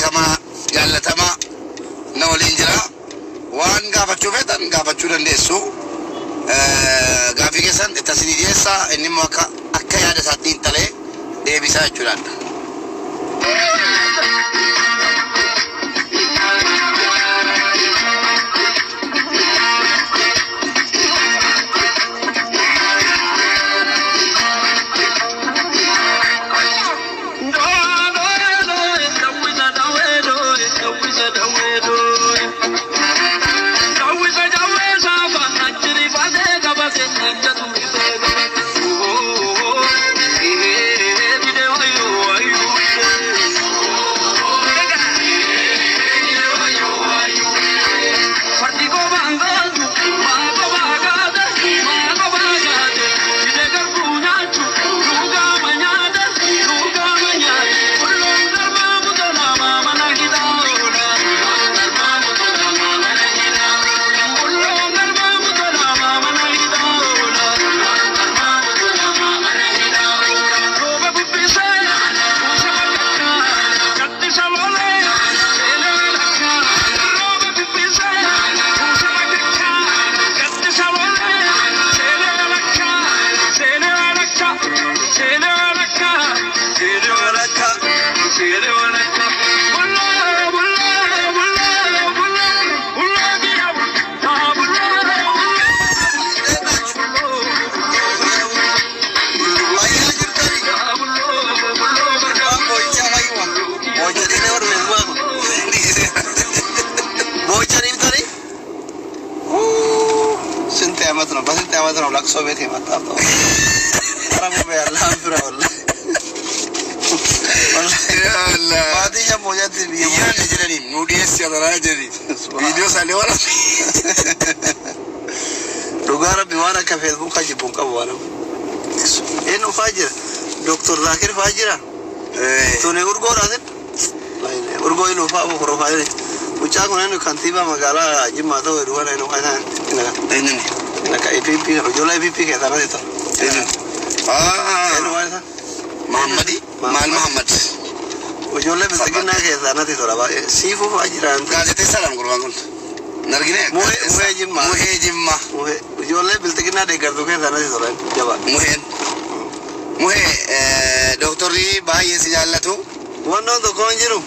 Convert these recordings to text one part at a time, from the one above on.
beekama jaallatama na waliin jira waan gaafachuu feetan gaafachuu dandeessu gaafii keessan itti asinii dhiyeessaa inni immoo akka yaada isaatti talee deebisaa jechuudhaan. Soviet matado. Ahora me hablan pero والله. والله. بعد يا موجات الفيديو. يا نجرني نوديس يا راجري. فيديو سالي ولا. لغارة بيوانا كفيسبوك كجيبون كبوانا. إنه فاجر. دكتور ذاكر فاجرة. توني أورغو راسل. أورغو إنه فاجر فاجر. وجاكم إنه كنتيبا مقالة جماعته يروحون إنه كذا. إنني. لك IPP رجولا IPP كذا ما يطلع. إنه وين محمدي مال محمد. رجولا بسكينا كذا ما تطلع بقى. سيفو فاجران. كذا تسلم قربان قلت. نرجع. مهجمة. رجولا بسكينا دكتور كذا ما تطلع. جواب. دكتوري باي سجالته. وانا دكتور جرو.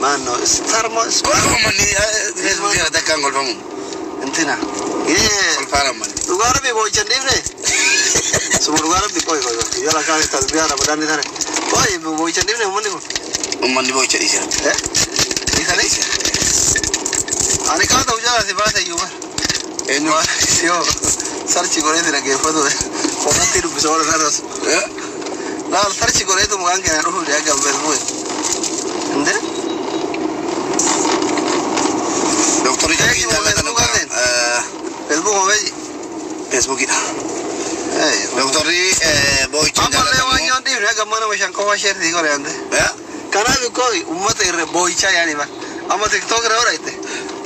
ما نو ستارما. مني فيسبوك هذا كان قلبهم. انتنا. Lugar boy cendifne. Semua lugar koi. Ya lah kami tasbih Ramadan ni sana. Koi boy cendifne umman ni. Umman ni boy cendif sih. Di sana ni. Ane kau tahu jalan si bahasa Yuba. Eno. Yo. Search kore tu lagi foto. Orang tiru bisa orang terus. Lah search kore tu mungkin kan ruh dia gambar boy. Ende? Doktor itu kita lihat tu kan. Facebook apa sih? Facebook kita. Doktor ini boy cendala. Apa lewat yang di mana kemana macam kau share di kau ande? Ya? Karena kau umat ini boy caya ni bah. Amat TikTok orang itu.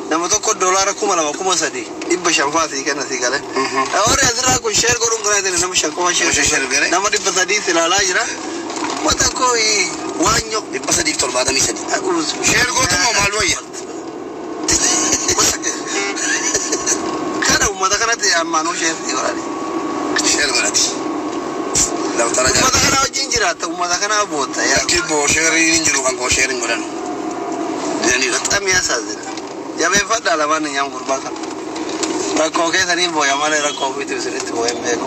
Nama tu kau dolar aku malam aku masih di. Ibu syamfat ikan nasi kale. Orang yang sedang aku share korang kena itu nama syam kau share. Nama di pasal di selala jera. Mata kau wanyok di pasal di tol badan misal. Aku share kau tu mau malu ya? Mata kana ti amano share ti orali share gorati law taraja mata kana jinjira ta mata kana bota ya ki bo share ni jiru kan ko share ngodan yani tam ya sazira ya be fada la ban nyam gurbaka ra ko ke tani bo ya male ra ko bi tu sire to embe ko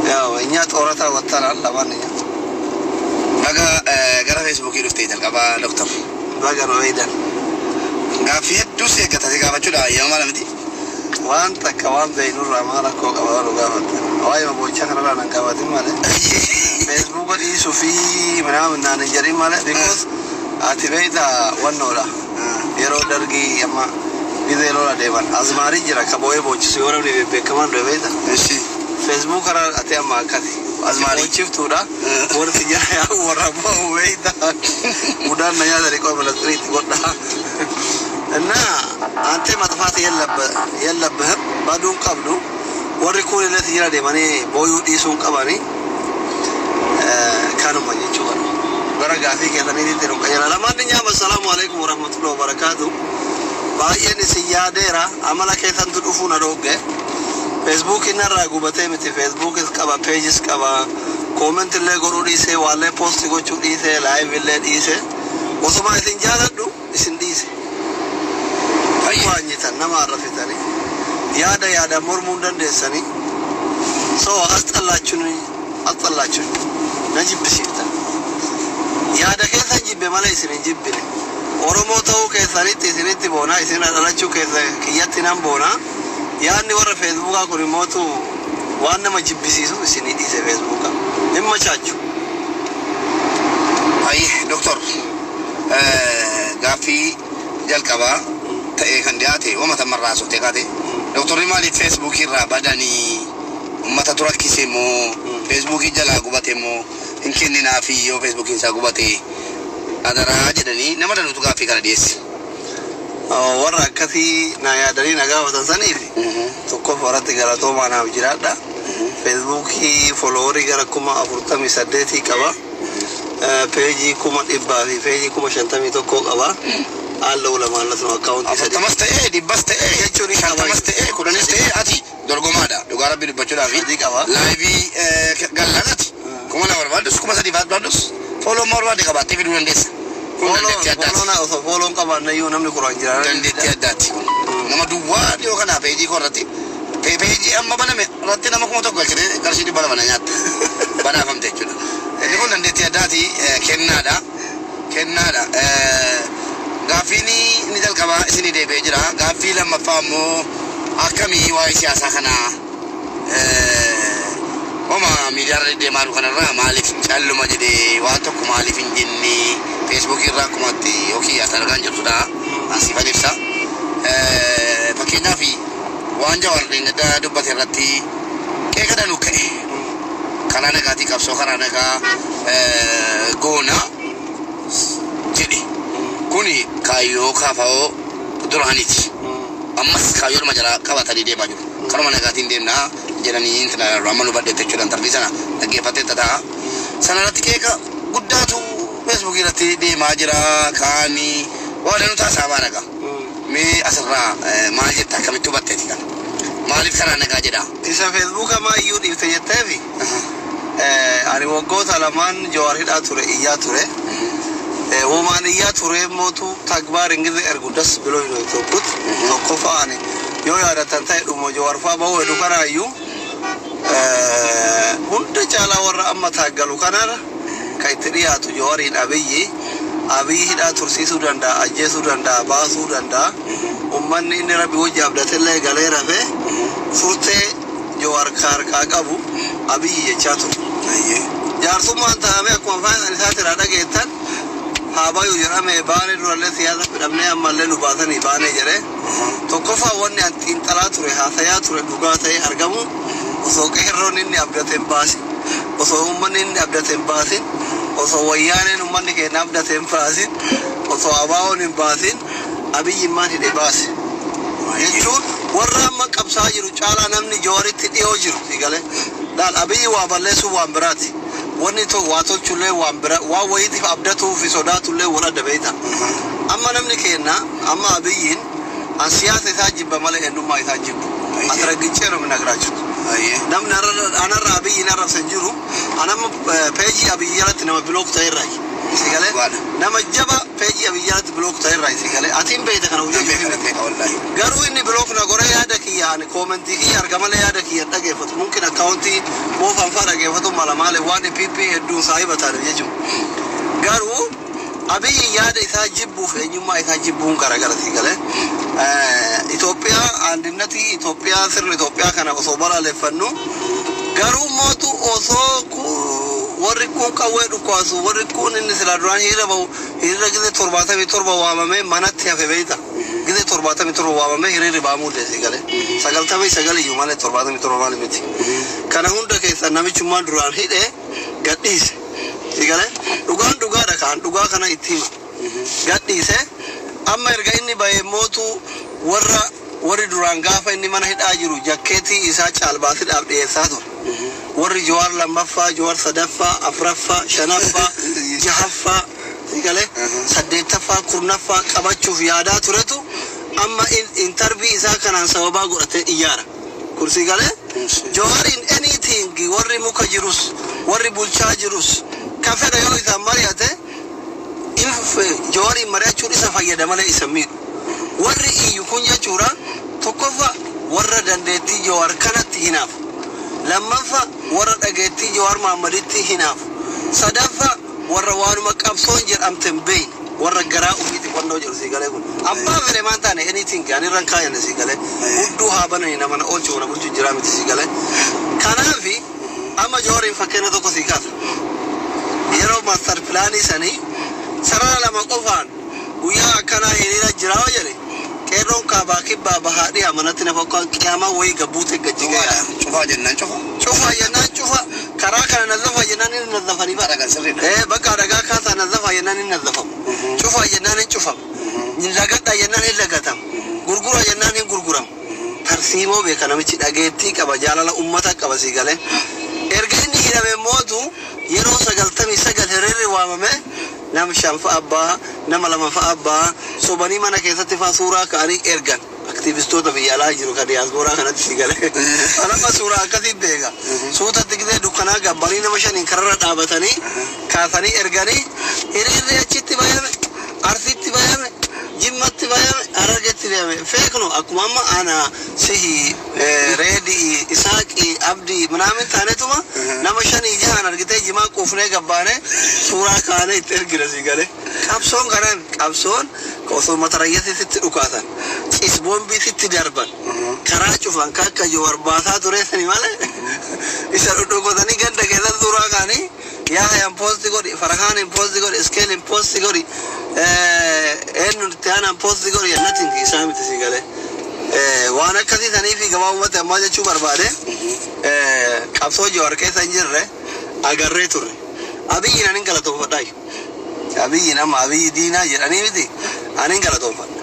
ya nya torata watara la ban nya baga gara Facebook iru te jalqaba doctor baga no idan ngafi heddu se gata ga fachuda ya mala midi وانت كمان زي نور امارك وقبار وقافت واي ما بوچا كنا نان قافت ماله فيسبوك دي سوفي منام نان جري ماله because اتبيتا ونولا يرو درغي يما بيدلولا ديبان ازماري جرا كبوي بوچ سيورم دي بي كمان ربيتا ماشي فيسبوك را اتي ما كدي ازماري شفتودا ورتي يا ورابو ويدا ودان نيا دري كو ملتريت غدا እና አንተ ማጥፋት የለብህም ባዱን ቀብሉ ወርኩን ለቲ ይራደ ማኔ ቦዩ ዲሱን ቀባኒ ካኑ ማኝቹ gara gaafii keessaniitti nu qajeela. Lamaan nyaama assalaamu alaikum warahmatullahi wabarakatuh. Baay'een isin yaadeera amala keessantu dhufuu na dhooge. Facebook inarraa gubatee miti. Facebook qaba, pages qaba, comment illee godhuu dhiise, waallee post gochuu dhiise, live illee dhiise. Osuma isin jaaladhu isin dhiise. Waanyitan nama arrafitanii. Yaada mormuu dandeessanii. So asxallaachuun na jibbisiiftan. Yaada keessan jibbe malee isin hin jibbine. Oromoo ta'uu keessanitti isinitti boona, isin dhalachuu kiyyatti nan boona. Yaadni warra Feesbuukaa kun immootu waan nama jibbisiisu isinii dhiise Feesbuukaa. Dhimma chaachu. Ayyi doktor gaaffii jalqabaa ta'ee kan dhiyaate uummata marraa sootee kaate. Doktorri maaliif Feesbuukii irraa badanii ummata turakkise moo Feesbuukii jalaa gubate moo hin kenninaafi yoo Feesbuukiin isaa gubate adaraa jedhanii nama danuutu gaaffii kana dhiyeesse. Warra akkasii na yaadanii na gaafatan saniif tokkoof warratti galatoomaa naaf jiraadha. Feesbuukii foloowarii gara 48 qaba. Peejii 100 fi peejii 51 qaba. Alla ulamaan lasuma akkaawuntii sadii. Afurtamas ta'ee dhibbas ta'ee jechuun shantamas ta'ee kudhanis ta'ee ati dorgomaadha. Dhugaa rabbi dubbachuudhaaf laayivii gallaanati. Kuma lama barbaadus kuma sadii barbaadus fooloo barbaade qabaattee fiduu dandeessa. Fooloon qabaannayyuu namni kuraan jira. Dandeettii addaatti kun nama duwwaa dhiyoo kanaa peejii korratti peejii amma baname irratti nama kuma tokko galchite qarshii 200 bana nyaatta. Banaafamte jechuudha. Inni kun dandeettii addaati kennaadha. Gaafiin ni jalqabaa isinii deebi'ee jira. Gaaffii lammaffaa immoo akkamii waa'ee siyaasaa kanaa homa miidiyaarra deemaa jiru kanarraa maaliif calluma jedhee waan tokko maaliif hin jenne Feesbuukii irraa akkumatti yookiin as argaan jirtudha. Asiifan ibsa. Fakkeenyaaf waan Jawaarri dubbate irratti qeeqa danuu ka'e. Karaa nagaatii qabsoo karaa nagaa goona jedhe. Kuni kaayyoo kaafa'oo duraaniiti. Ammas kaayyoo nama jalaa qabatanii deemaa jiru. Karuma nagaatiin deemnaa jedhanii intina amma nu baddeette jechuudhaan tarbii sana dhaggeeffattee ta'a. Sana irratti qeeqa guddaatu Feesbuukii irratti deemaa jira. Kaanii waan nu taasisaa nagaa. Mee asirraa maal jetta akkamitti hubatteeti kana? Maaliif karaa nagaa jedha? Isa Feesbuuka maayyuu dhiifte jetteefi ani waggoota lamaan Jawaar hidhaa ture iyyaa ture. Woman iyyaa ture mootu tagbaar ingilizii ergudas biloo yoo tokkut tokko faani yoo yaadatan ta'e dhumo Jawaar faa bahuu hedduu kanaayyuu hunda caalaa warra amma taaggalu kanarra kan itti dhiyaatu Jawaariin Abiyyi hidhaa tursiisuu danda'a, ajjeesuu danda'a, baasuu danda'a. Ummanni inni rabbi wajji abdatillee galee rafee furtee Jawaar harkaa qabu Abiyyi jechaa ture. Jaarsummaan ta'ame akkuma afaan isaatti irraa dhageettan Habaayuu jedhame baanee durallee siyaasa fidhamnee ammallee nu baasanii baanee jedhee tokkoffaa wanni xiinxalaa ture haasayaa ture dhugaa ta'ee argamu osoo qeerroon inni abdateen baasin osoo ummanni inni abdateen baasin osoo wayyaaneen ummanni keenya abdateen baasin osoo abaawoon hin baasin Abiyyi maan hidhee baase jechuun warra amma qabsaa jiru caalaa namni Jawaaritti dhiyoo jiru sigalee laal Abiyyi waa balleessuu waan biraati. Wanni to waato chulee waan bira waa wayitiif abdatuu fi sodaatullee wal adda beeyta. Amma namni keenya amma Abiyyiin an siyaasa isaa jibba malee eenyummaa isaa jibbu. Asirratti nu nagraachu. Namni anarra Abiyyiin arrabsan jiru anama peejii Abiyyi jalatti nama bilook ta'erraa sigalee nama jaba peejii Abiyyi jalatti bilook ta'erraa sigalee atiin beeyta kana hojii garuu inni bilook na gore yaada kiyyaan koomentii kiyya argamalee yaada kiyya dhageeffatu mungkin akkaawuntii moofan faa dhageeffatu mala malee waan PP hedduun saahiba taane jechuudha. Garuu Abiyyi yaada isaa jibbuuf eenyummaa isaa jibbuun garagara sigalee Itoophiyaa andinnati Itoophiyaa sirna Itoophiyaa kana osoo balaaleffannu garuu mootu osoo warri kun qawwee dhukaasu warri kun inni sila duraan hiriira gizee 77 waamamee manatti hafe beeyta. Gizee 77 waamamee hiriirri baamuu deessi galee 99 iyyuu malee 77 maali miti. Kana hunda keessa namichummaan duraan hidhee gadhiise sigalee dhugaan dhugaadha kaan dhugaa kana itti hima gadhiise amma erga inni bahee mootu warri duraan gaafa inni mana hidhaa jiru jakkeetii isaa caalbaasiidhaaf dhiyeessaa ture. warri Jawaar lammaffaa Jawaar sadaffaa afraffaa shanaffaa jahaffaa sigale saddeettaffaa kurnaffaa qabachuuf yaadaa turetu amma interview isaa kanaan sababaa godhatee iyyaara kursi galee Jawaar in anything warri muka jirus warri bulchaa jirus ka fedha yoo isaan mari'ate Jawaar mari'achuun isa fayyada malee isa miidhu warri iyyu kun jechuudha tokkoffaa warra dandeettii Jawaar kanatti hinaafu lammaffaa warra dhageettii Jawaar Mahaammaditti hinaafu sadaffaa warra waanuma qabsoon jedhamten beeyin warra garaa ufiiti qonnoo jiru siigalee kun abbaa fedhe maan taane anything ani irraan kaayanne siigalee hudduu haa banani nama na oolchu wana bulchu jiraa miti siigalee kanaafi amma Jawaariin fakkeenya tokko sii kaasa yeroo master pilaanii sanii sarara lama qofaan guyyaa akkanaa hiriira jiraa jedhe qeerroon kaabaa kibbaa bahaadhii amanatti na fakkaan qiyaamaa wayii gabbuute gajjigaa cufaa jennaan cufa karaa kana nazafa jennaan inni nazafanii Dhagaan sirriidha. bakka dhagaa kaasaa nazafa jennaan inni nazafamu cufa jennaan inni cufamu lagadha jennaan inni lagatamu gurgura jennaan inni gurguramu tarsiimoo beeka namichi dhageettii qaba jaalala ummata qaba siigalee erga inni hidhame mootu yeroo 99 hiriirri waamame nama shanfa abbaa nama lamafa abbaa sobanii mana keessatti faa suuraa ka'anii ergan aktivistoota biyya alaa jiru ka diyaasporaa kanatti siigalee anama suuraa akkasii beeka suutatti gisee dukkanaa gabbanii nama shaniin kararra dhaabatanii kaasanii erganii hiriirri achitti bayame arsitti bayame jimmatti bayame harargetti bayame feekno akkuma amma ana sihi reedi isaaqi abdi ምናምን taanetuma nama shanii jahan argitee jimaa quufnee gabbaane suuraa kaane itti ergina siigalee qabsoon kanaan qabsoon osoo matarayyasitti dhukaatan cisboombiisitti darban karaa cufan akka Jawaar baasaa tureessani malee isa dhudhugotanii ganda keessatti suuraa kaanii Yahya posti godhi Farhaan posti godhi Iskeel posti godhi eenyu Tiyaanaan posti godhi nothing isaa miti siigalee waan akkasii sanii fi gabaa uummata ammaa jechuu barbaade qabsoo Jawaar keessa hin jirre agarree turre Abiyyi nan galatoofadhaayu Abiyyi nama Abiyyi diinaa jedhanii miti ani galatoofadha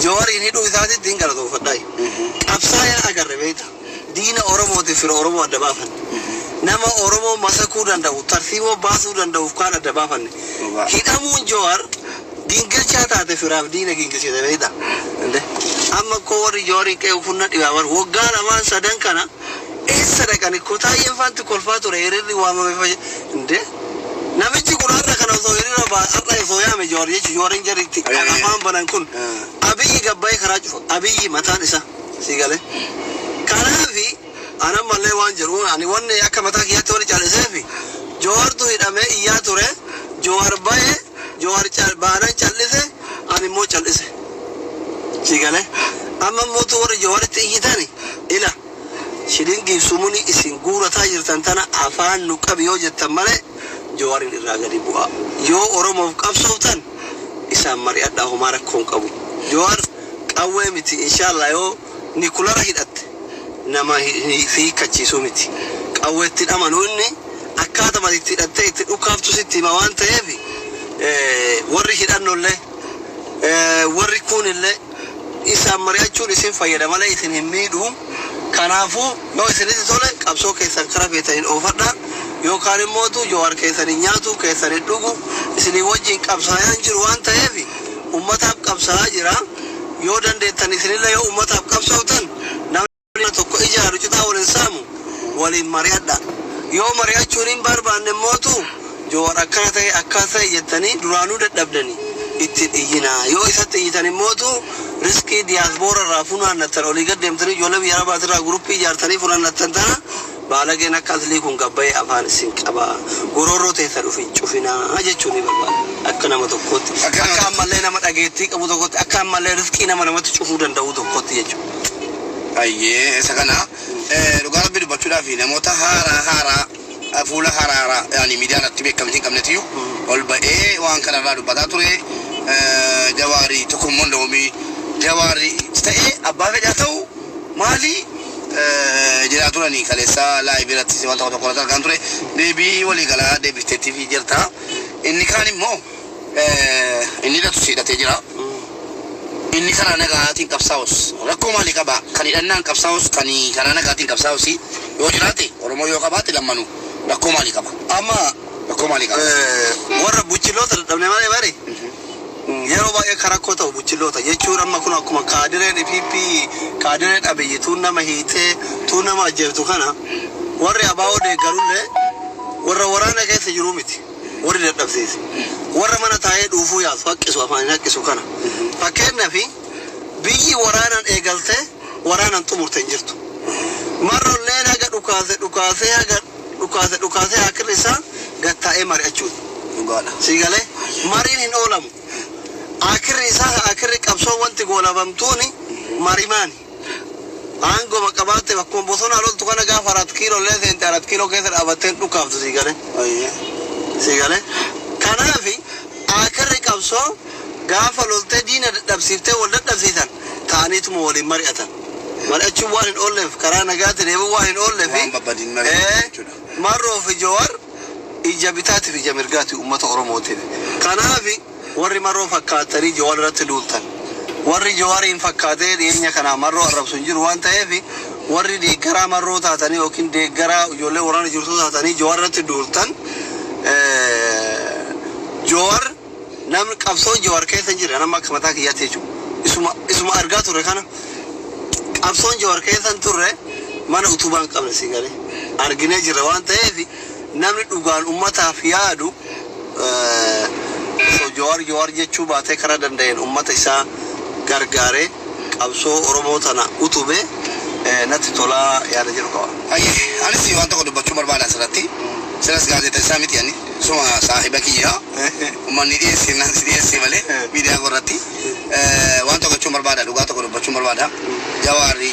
Jawaariin hidhuu isaatitti hin galatoofadhaayu qabsaa'aa agarre beekta diina Oromootiif fira Oromoo adda baafanne nama Oromoo masakuu danda'u tarsiimoo baasuu danda'uuf kaan adda baafanne hidhamuun Jawaar gingilchaa taate firaaf diina gingilchite beekta amma koo warri Jawaariin qe'u funna dhibaabar waggaa lamaan sadan kana eessa dhaqani kutaayyeen faanti kolfaa ture hiriirri waamame fayyade namichi kuraarra kana osoo hiriira har'a osoo yaame Jawaar jechuun Jawaariin jaritti afaan banan kun Abiyyi gabbaa'ee karaa cufa Abiyyi mataan isa siigalee kanaafi ana mallee waan jiru ani wanne akka mataa kiyyaatti wali caaliseefi Jawaartu hidhamee iyyaa ture Jawaar ba'ee Jawaar baanaan callise ani immoo callise siigalee amma mootu warri Jawaaritti iyyitani ila shilingiif sumuni isin guurataa jirtan tana afaan nu qabi yoo jettan malee Jawaariin irraa gadi bu'a yoo Oromoof qabsooftan isaan mari'adhaa homaa rakkoon qabu Jawaar qawwee miti inshallah yoo Nikulara hidhatte nama hiikachiisuu miti qawweetti amanuu inni akkaatuma itti hidhattee itti dhukaaftu sitti hima waan ta'eef warri hidhannollee warri kunillee isaan mari'achuun isin fayyada malee isin hin miidhu kanaafuu yoo isinitti tole qabsoo keessan karaa feetaniin oofadhaa yookaan immoo Jawaar keessan nyaatu keessan dhugu isinii wajjin qabsaa'aa jiru waan ta'eef ummataaf qabsaa'aa jira yoo dandeettan isinillee yoo ummataaf qabsooftan namni tokko ijaaru citaa waliin saamu waliin mari'adha yoo mari'achuun hin barbaanne mootu Jawaar akkana ta'e akkasa jettanii duraanuu dadhabdanii itti iyyinaa yoo isatti iyyitan mootu riskii diyaaspoora irraa funaannattan olii gad deemtanii ijoollee biyya arabaatirraa guruppii ijaartanii funaannattan tana baalageen akka aslii kun gabbayee afaan isin qaba gororroo teessa dhufi cufinaa jechuun ni barbaada akka nama tokkotti akka ammallee nama dhageettii qabu tokkotti akka ammallee riskii nama namatti cufuu danda'u tokkotti jechuudha. Ayyee isa kana dhugaa rabbi dubbachuudhaaf namoota haaraa fuula haaraa yaani miidiyaa irratti beekamtii hin qabnetiyyuu ol ba'ee waan kanarraa dubbataa ture Jawaarii tokkummoo ndoomii Jawaarii ta'ee abbaa fedhaa ta'u maali jira turanii kaleessa laayivii irratti waan tokko argaan ture deebii waliigalaa deebifteetii fi jirta inni kaan immoo inni irratti hidhatee jira inni karaa nagaatiin qabsaa'us rakkoo maalii qaba kan hidhannaan qabsaa'us kan karaa nagaatiin qabsaa'us yoo jiraate Oromoo yoo qabaate lammanuu rakkoo maalii qaba amma rakkoo maalii qaba warra buchiloota dhabne malee bari yeroo baay'ee karakkoo ta'u buchiloota jechuun amma kun akkuma kaadireen PP kaadireen abiyyi tuun nama hiitee tuun nama ajjeeftu kana warri abaa'oo deeggarullee warra waraana keessa jiru miti warri dadhabsiise warra mana taa'ee dhuufuu yaasu haqqisu afaan haqqisu kana fakkeenyaaf biyyi waraanaan eegaltee waraanaan xumurte hin jirtu marrolleen haga dhukaasee akirri isaa gattaa'ee mari'achuudha siigalee mariin hin oolamu akirri isaa akirri qabsoo wanti goolabamtuuni marimaani aangoma qabaatte bakkuma bosona loltu kana gaafa 4 kiiloo illee seente 4 kiiloo keessa dhaabatteen dhukaaftu siigalee kanaafi akirri qabsoo gaafa loltee diina dadhabsiiftee wal dadhabsiisan ta'aniituma waliin mari'atan mari'achuun waan hin oolleef karaa nagaatti deebiin waan hin oolleef marroo fi Jawaar ija bitaatiif ija mirgaati uummata Oromootiif kanaafi warri marroo fakkaatanii Jawaar irratti duultan warri Jawaariin fakkaatee dhiyeenya kana marroo arrabsu hin jiru waan ta'eef warri deeggaraa marroo taatanii yookiin deeggaraa ijoollee waraana jirtu taatanii Jawaar irratti duultan Jawaar namni qabsoon Jawaar keessa hin jirre nama akka mataa kiyyaatti jechuudha isuma argaa turre kana qabsoon Jawaar keessa hin turre mana utubaan qabne siigalee arginee jirra waan ta'eef namni dhugaan ummataaf yaadu Jawaar jechuu baatee karaa danda'een ummata isaa gargaaree qabsoo Oromoo tana utubee natti tolaa yaada jiru qaba. Anis waan tokko dubbachuu barbaada asirratti silas gaazexeessaa miti ani suma saahiba kiyyaa uummanni dhiyeessee malee miidiyaa irratti waan tokko jechuun barbaada dhugaa tokko dubbachuu barbaada. Jawaarri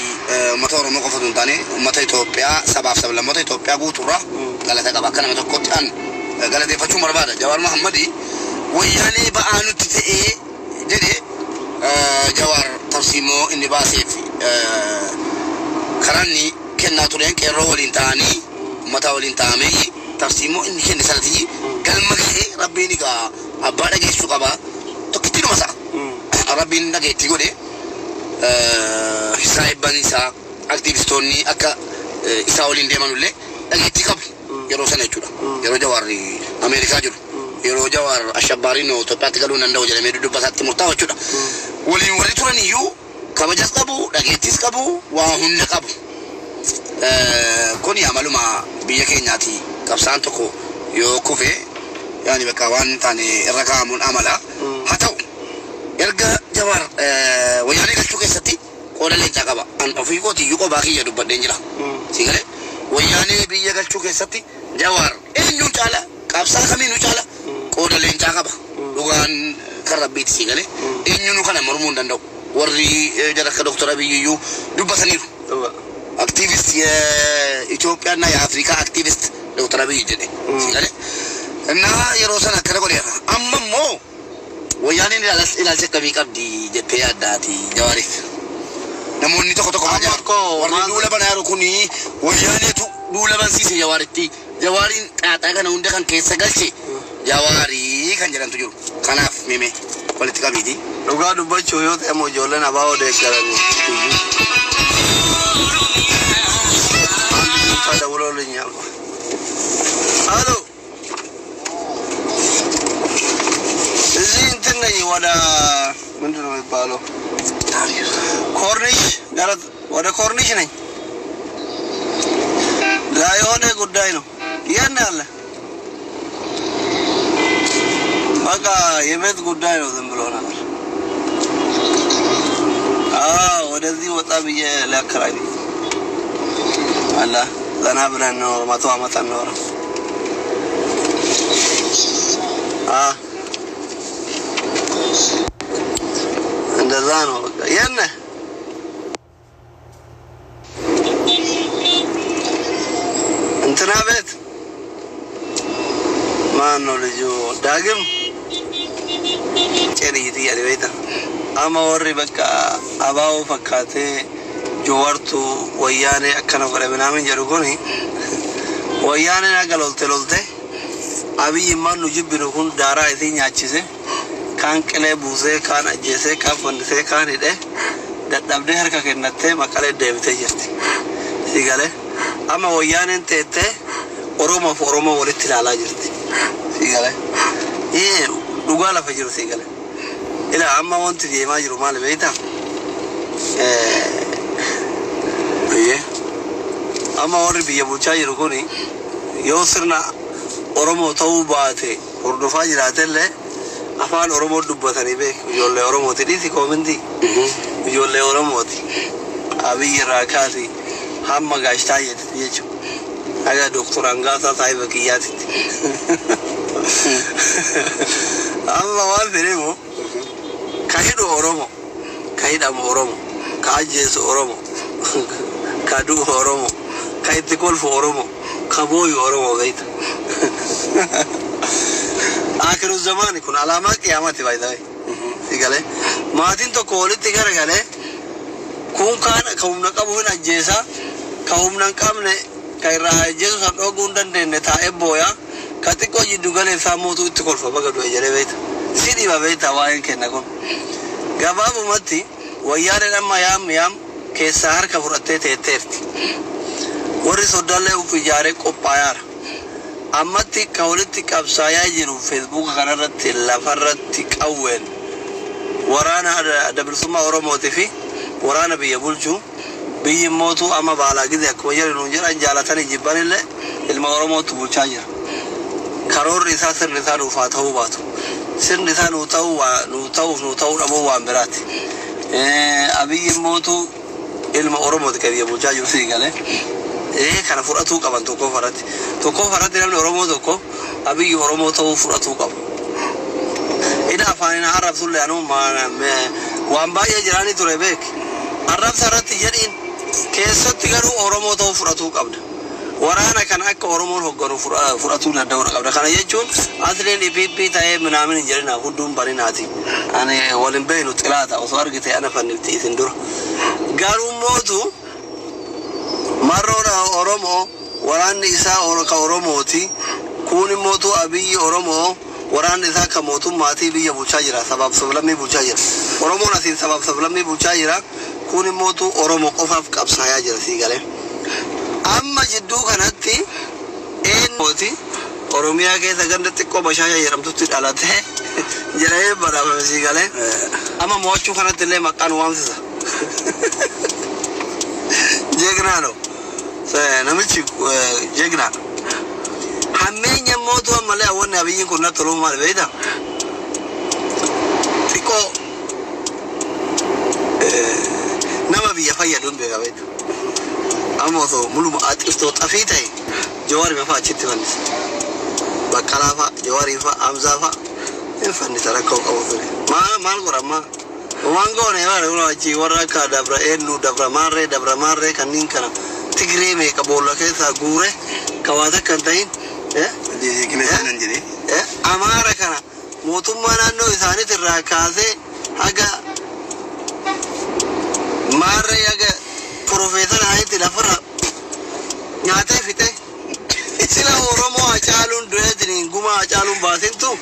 uummata Oromoo qofa osoo hin taane uummata Itoophiyaa sabaaf sablammoota Itoophiyaa guutuurraa galata qaba akka nama tokkotti an galateeffachuu barbaada. Jawaar Mahammadi wayyaanee ba'aa nutti ta'ee jedhee Jawaar tarsiimoo inni baaseef karanni kennaa tureen qeerroo waliin ta'anii uummata waliin ta'amee tarsiimoo inni kenne sanatti galma gahee rabbiin egaa abbaa dhageessuu qaba tokkitti dhuma sa'a rabbiin dhageetti godhe Israa'eebban isaa aktiivistoonni akka isaa waliin deemanullee dhageetti qabu yeroo sana jechuudha yeroo Jawaarri Ameerikaa jiru yeroo Jawaar ashabbaariin Itoophiyaatti galuu danda'u jedhamee dudubbasaatti murtaa'u jechuudha waliin warri turan iyyuu kabajas qabu dhageettis qabu waa hunda qabu kun amaluma biyya keenyaati qabsaan tokko yoo kufe yaani bakka waan taane irra kaa'amuun amala haa ta'u erga Jawaar wayyaanee galchuu keessatti qooda leencaa qaba an ofii kooti iyyuu qobaa kiyya dubbadheen jira siigalee wayyaanee biyya galchuu keessatti Jawaar eenyuun caala qabsaa kamiinuu caala qooda leencaa qaba dhugaan kan rabbiiti siigalee eenyuun kana mormuu hin danda'u warri jara akka Dr. Abiyyuu dubbataniiru aktiivist የኢትዮጵያና የአፍሪካ አክቲቪስት ዶክተር አብይ ጀዴ ሲጋለ እና የሮሰን አከረ ጎዴራ አመሞ ወያኔን ኢላልሰ ከሚ ቀብዲ ጀቴ ያዳቲ ጀዋሪፍ ነሞኒ ተኮ ተኮ ማጃኮ ወርኒ ዱለ በናሩ ኩኒ ወያኔቱ ዱለ በንሲስ ጀዋሪቲ ጀዋሪን ጣጣ ከነ እንደ ከን ከሰ ገልቺ ጀዋሪ ከን ጀራንቱ ጅሩ ከናፍ ሜሜ ፖለቲካ ቢዲ ዱጋ ዱባቹ ዮት ኤሞጆለን አባው ደከረኒ ada ulolnya halo እዚህ እንትን ነኝ ወደ ምንድነው የሚባለው ኮርኒሽ ጋር ወደ ኮርኒሽ ነኝ ለየሆነ ጉዳይ ነው ያን ያለ በቃ የቤት ጉዳይ ነው ዝም ብሎ ነገር ወደዚህ ወጣ ብዬ ለአከራይ አላ ዘና ብለን ነው መቶ ዓመት ነው እንደዛ ነው በቃ የነ እንትና ቤት ማን ነው ልጁ ዳግም ጨሪት ያለቤታ አማወሪ በቃ አባው ፈካቴ ጆዋርቱ ወያኔ አከነ ወረ ምናምን ጀሩጎኒ ወያኔ ናገሎልቴ አብይ ማኑ ጅብኑ ሁን ዳራ እዚኛችዘ kaan qilee buusee kaan ajjeesee kaan fannisee kaan hidhee dadhabdee harka kennattee maqalee deebitee jirti. Sigalee amma wayyaaneen teettee Oromoof Oromoo walitti ilaalaa jirti. Sigalee dhugaa lafa jiru sigalee. Ila amma wanti deemaa jiru maali beektaa? Amma warri biyya bulchaa jiru kuni yoo sirna Oromoo ta'uu baate hordofaa jiraatellee afaan Oromoo dubbatanii beeku. Ijoollee Oromooti dhiisi koomintii. Ijoollee Oromooti. Abiyyi irraa kaasii hamma gaashtaa jettiti jechuudha. Haga Dooktor Angaasaa Saahiba Kiyyaatitti. Amma waan fedhemoo ka hidhu Oromoo, ka hidhamu Oromoo, ka ajjeesu Oromoo, ka du'u Oromoo, ka itti kolfu Oromoo, ka booyu Oromoo beekta. Akhiru zamani kun alaamaa qiyaamati baay'ee. Sigalee maatiin tokko walitti garagalee kun kaan ka humna qabu hin ajjeesaa, ka humna hin qabne ka irraa ajjeesu san dhoguu hin dandeenye taa'ee booyaa, ka xiqqoo jiddu galeessaa mootuu itti kolfa baga du'e jedhee beekta. Si dhiba beektaa waa'een kenna kun. Gabaabumatti wayyaaneen amma yaam keessaa harka fudhattee teetteerti. Warri soddaallee uf ijaaree qophaayaara. Ammatti ka walitti qabsaayaa jiru feesbuuka kanarratti lafarratti qawween waraana adda bilisummaa Oromootii fi waraana biyya bulchuu biyyi mootuu amma baalaa gide akkuma jedhan jedhan jaalatanii jibbanillee ilma Oromootu bulchaa jira. Karoorri isaa sirni isaa nuuf haa ta'uu baatu. Sirni isaa nuu ta'uu dhabuu waan biraati. Abiyyi mootuu ilma Oromooti ka biyya bulchaa jiru sigalee. Kana fudhatuu qaban tokko faratti namni Oromoo tokko Abiyyi Oromoo ta'uu fudhatuu qabu. Ina afaan ina arrabsullee anuu waan baay'ee jiraanii ture beeki. Arrabsa irratti jedhiin keessatti garuu Oromoo ta'uu fudhatuu qabda. Waraana kan akka Oromoon hogganu fudhatuu danda'uudha qabda. Kana jechuun asliin dhiphii ta'ee minaamin hin jedhina hunduu barinaati. Ani waliin beeknu xilaata osoo argite ana fannifti isin dura. Garuu mootu marroon Oromoo waraanni isaa ka Oromooti. Kun mootu Abiyyi Oromoo waraanni isaa ka mootummaatii biyya bulchaa jira. Sabab sablammii bulchaa jira. Oromoon asiin sabab sablammii bulchaa jira. Kun mootu Oromoo qofaaf qabsaayaa jira sigalee. Amma jidduu kanatti eenyuti Oromiyaa keessa ganda xiqqoo Bashaashaa jedhamtutti dhalatee jedhamee badhaafame sigalee. Amma mo'achuu kanatti illee maqaan waamsisa. Jegnaadho. Namichi jegnaadha. Hammeenya mootu ammallee hawwanni Abiyyiin kun natti toluu maal beektaa? Xiqqoo nama biyya fayyaduun beeka beektaa? Amma osoo mul'uma xiftoo xafii ta'e Jawaari fa'aa achitti fannisa. Baqqalaa fa'aa, Jawaarii fa'aa, Hamzaa fa'aa hin fannisa rakkoo qabu ture. Maal godhammaa? Waan goone bara achi warra akka Dabra Maarree kanneen kana Tigree meeqa boolla keessaa guure ka waan akka hin ta'in. Amaara kana mootummaa naannoo isaaniitirraa kaasee haga Maarree haga Profeesara Hayitti lafarra nyaatee fixe. Sila Oromoo Hacaaluun du'eetiin gumaa Hacaaluun baasintu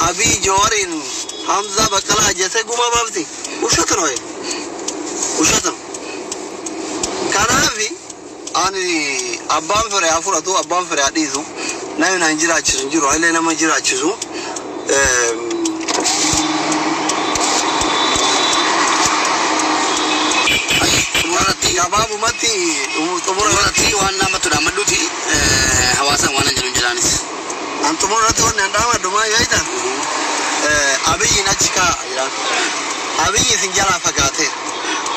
Abiy Jawaariin Hamzaa Baqqalaa ajjeesee gumaa baafti. Ushatan wayi. Ushatan. Kanaafi ani abbaan fere haa fudhatu abbaan fere haa dhiisu. Namni naan jiraachisu hin jiru. Illee nama jiraachisu. Gabaabumatti xumuratti waan namatti dhamadhuuti hawaasaan waan jiru jiraanis. An xumuratti waan dhamadhu maa yaa'ita? Abiyyiin achi kaa jedhan. Abiyyi isin jalaa fagaatee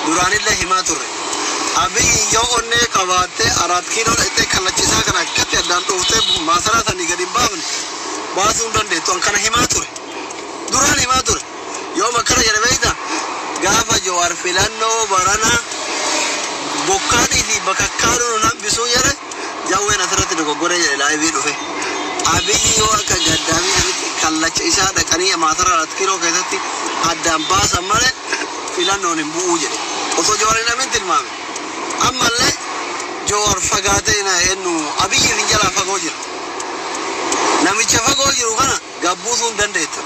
duraanillee himaa turre. Abiyyi yoo onnee qabaattee 4 kiiloo dhaqxee kallachiisaa kana akkatti addaan dhuftee maasaraa sanii gadi hin baafne baasuu hin dandeettu. An kana himaa ture. Duraan himaa ture. Yoo makkana jedhe beektaa? Gaafa Jawaar filannoo barana bokkaadhii fi bakakkaadhuun hambisuu jedhe jawween asirratti dogoggoree jedhe laayivii dhufe. Abiyyi yoo akka gaddaamii kallacha isaa dhaqanii maasaraa 4 kiiloo keessatti addaan baasan malee filannoon hin bu'uu jedhe. Osoo Jawaar hin amin tilmaame. Ammallee Jawaar fagaatee eenyu Abiyyi hin jalaa fagoo jira. namicha fagoo jiru kana gabbuusuun dandeetta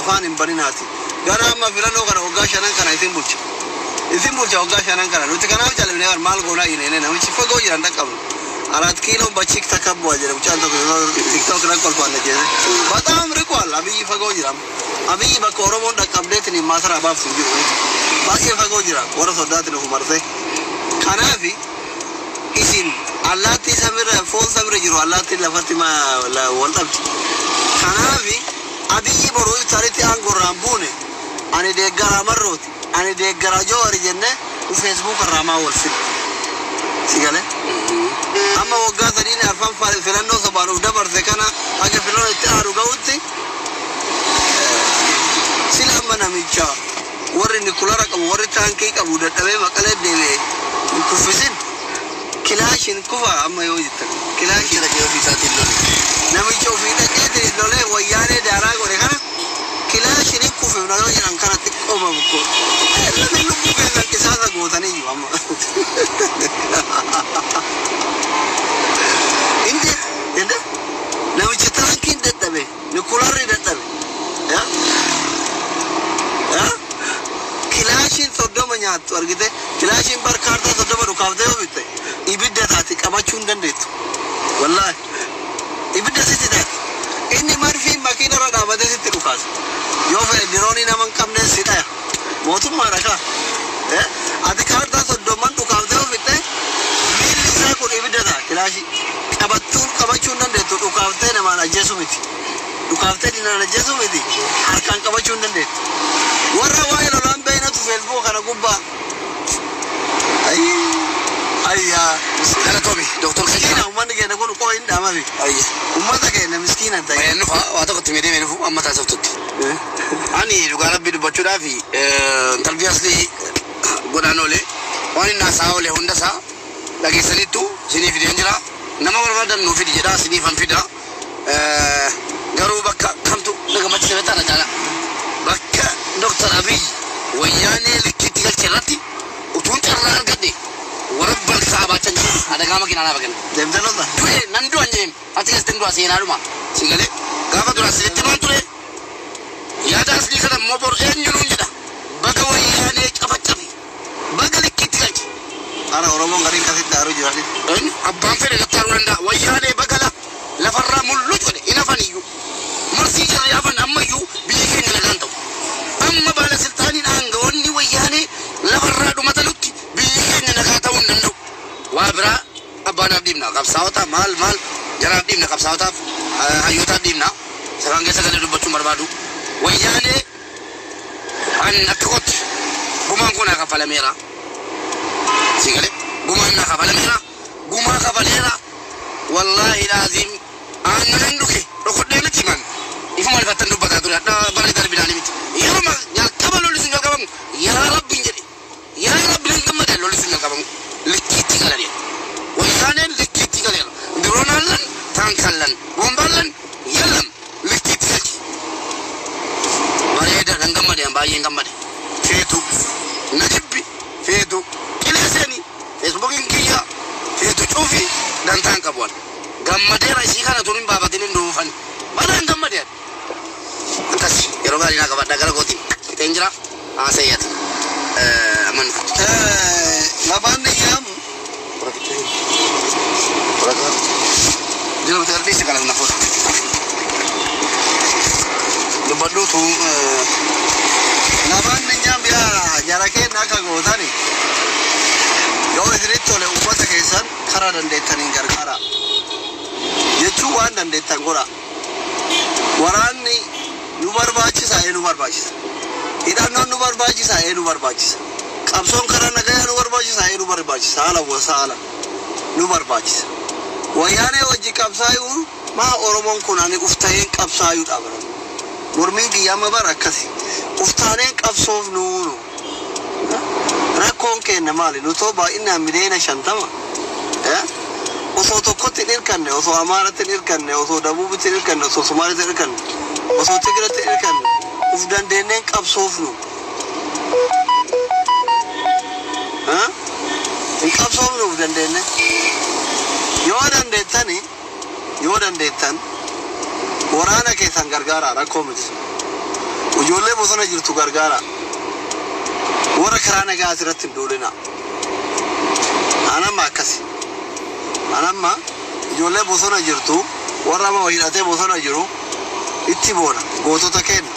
afaan hin baninaati gara amma filannoo kana waggaa shanan kana isin bulcha waggaa shanan kana nuti kanaaf jalabnee maal goonaa inene namichi fagoo jiran dhaqqabnu 4 kiilo bachik takabbu ajira mchanta kwa TikTok na kolfa na jere batam rikwal abi fago jiram abi ba koromo da update ni masara ba fu jiru ba ke fago jira wara sodat no marte kanafi isin allati samira fon samira jiru allati la fatima la walabti kanafi abi boru tariti angorram bune ani de gara marroti ani de gara jori jenne Facebook rama wal fit sigale amma wagga sadini afan filanno sabanu dabar zekana aga filanno ittaru gawti silama namicha warri nikulara kam warri tanki kabu da tabe makale debe kufisin kilashin kufa amma yojitta kilashin da yofi satillo namicha fi da kete dole wayane da arago re kana kilashin kufa na yojiran kana tikko mabuko la delu kufa da kisasa gotani yu amma inde namicha tankin da tabe nikulari da tabe ya kilashin sodoma nyaatu argite kilashin barkarta sodoma dukafte bitte ibidda taati qabachun dandeetu wallahi ibidda siti taati inni marfi makina ra dhaabate sitti dukaas yoo fedhe dirooni naman qabne sidaya mootummaa raka ati karta sodoma dukafte bitte milli isaa kun ibidda taa kilashi qabachun dandeetu dukafte naman ajjeesu miti dukafte dinan ajjeesu miti harkaan qabachun dandeetu warra waa'ee lolaan beeynatu Facebook kana gubbaa ayya miskiina tobi doktor miskiina ummanni keenya kun qoo hin dhaamame ayya ummata keenya miskiina ta'e nufa waa tokkotti midee nufu amma taasiftutti ani dhugaa rabbi dubbachuudhaaf talbiyaasli godhaan oole waan inni haasaa oole hundasaa dhageessaniittu sinii fideen jira nama barbaadan nuu fidi jedhaa siniifan fida garuu bakka kamtu nagamatti sabataan ajaala bakka Dr. Abiy wayyaane likkiti galcherratti utuun carraa argadde warabbal kaabachan adagaa makiinaa naa bagana deemtaloota ture nan du'an jeem ati gastin du'a seenaadhuma sigale gaafa dura siletti maan ture yaada aslii kana immoo bor eenyunuun jedha baga wayyaanee cafacafi baga likkiti galche ana oromoon gariin kasitti haaruu jirani abbaan fedhe gattaaruu danda'a wayyaanee bagala lafarraa mullu jedhe inafaniyyuu marsii jira yaafan ammayyuu biyyi keenya nagaan ta'u amma bala sultanin angawonni wayane lafarra dumatalutti biyeenya nakatawu ndandau wabra abana dimna qabsaawata mal jarab dimna qabsaawata hayota dimna sagange sagale dubbachu marbadu wayane an akot buman kuna kafalamera sigale buman na kafalamera guma kafalera wallahi lazim an nanduke dokodde mitiman ifuma fatan dubbata dura da bari darbinani miti يوم يكبر لولسين كابم يا رب ينجري يا رب لنكمل لولسين كابم لكيتي كلاري ويسانين لكيتي كلاري درونالن تانكالن بومبالن يلم لكيتي كلاري مريدا نكمل يا باي نكمل فيتو نجيبي فيتو كلاسني فيسبوك إنكيا فيتو شوفي دان تانكابوان غمدير أشيكنا تونين بابا تنين دوفان بنا نكمل antas yero gali na kabada gara goti tenjra asayat aman labande yam praga dilo terdi sekala na foto do badu tu labande yam ya jarake na ka gotani yo diretto le ummata kesan khara dandeetani gargara jechu wan dandeetan gora warani nu barbachisa idan nu barbachisa qabson kara nagaya nu barbachisa ala wasala nu barbachisa wayane waji qabsayu ma oromon kunani uftayen qabsayu dabara murmin giyama barakasi uftanen qabsof nu rakon ken mali nu toba inna midena shantama oso tokkotti dirkanne oso amarati dirkanne oso dabubi dirkanne oso somali dirkanne oso tigrate dirkanne uf dandenen qabsofnu in qabsofnu uf dandenne yo dandetan waraana keessan gargaara rakkoo miti. Ijoollee bosona jirtu gargaara. Warra karaa nagaa asirratti hin duulina. Anamma akkasi. Anamma ijoollee bosona jirtu warra ma hidhatee bosona jiru itti boona gootota kenna.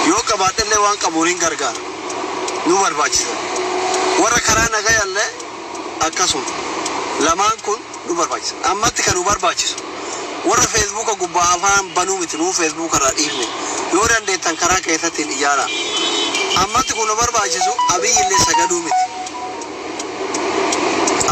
Yoo qabaadhellee waan qabuuriin gargaara. Nu barbaachisa. Warra karaa nagaa yallee akkasuma. Lamaan kun nu barbaachisa. Ammatti kan nu barbaachisu. Warra Facebooka gubbaa afaan banuu miti nu Facebooka irraa dhiifne. Yoo dandeettan karaa keessatti hin ijaara. Ammatti kun nu barbaachisu Abiyyi illee sagaduu miti.